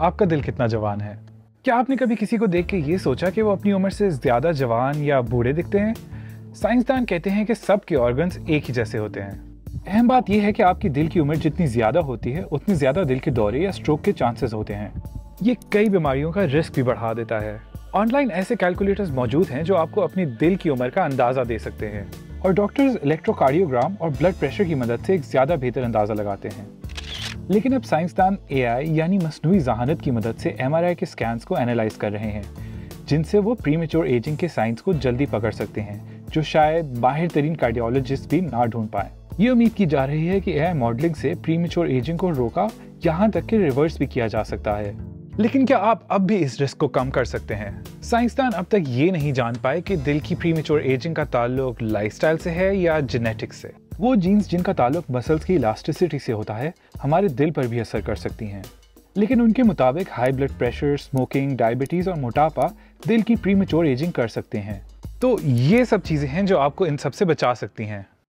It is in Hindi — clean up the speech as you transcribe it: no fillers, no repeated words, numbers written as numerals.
आपका दिल कितना जवान है। क्या आपने कभी किसी को देख के ये सोचा कि वो अपनी उम्र से ज्यादा जवान या बूढ़े दिखते हैं? साइंसदान कहते हैं कि सबके ऑर्गन्स एक ही जैसे होते हैं। अहम बात यह है कि आपकी दिल की उम्र जितनी ज्यादा होती है उतनी ज्यादा दिल के दौरे या स्ट्रोक के चांसेस होते हैं। ये कई बीमारियों का रिस्क भी बढ़ा देता है। ऑनलाइन ऐसे कैलकुलेटर्स मौजूद हैं जो आपको अपनी दिल की उम्र का अंदाजा दे सकते हैं और डॉक्टर्स इलेक्ट्रोकार्डियोग्राम और ब्लड प्रेशर की मदद से एक ज्यादा बेहतर अंदाजा लगाते हैं। लेकिन अब साइंसदान एआई यानी मस्नूई ज़हानत की मदद से एमआरआई के स्कैन्स को एनालाइज कर रहे हैं, जिनसे वो प्रीमेच्योर एजिंग के साइंस को जल्दी पकड़ सकते हैं, जो शायद माहिर तरीन कार्डियोलॉजिस्ट भी ना ढूंढ पाए। ये उम्मीद की जा रही है कि एआई मॉडलिंग से प्रीमेच्योर एजिंग को रोका, यहाँ तक कि रिवर्स भी किया जा सकता है। लेकिन क्या आप अब भी इस रिस्क को कम कर सकते हैं? साइंसदान अब तक ये नहीं जान पाए कि दिल की प्रीमेच्योर एजिंग का ताल्लुक लाइफस्टाइल से है या जेनेटिक्स से। वो जीन्स जिनका ताल्लुक मसल्स की इलास्टिसिटी से होता है हमारे दिल पर भी असर कर सकती हैं। लेकिन उनके मुताबिक high blood pressure, smoking, diabetes और मोटापा दिल की प्रीमेच्योर एजिंग कर सकते हैं। तो ये सब चीजें हैं जो आपको इन सब से बचा सकती हैं।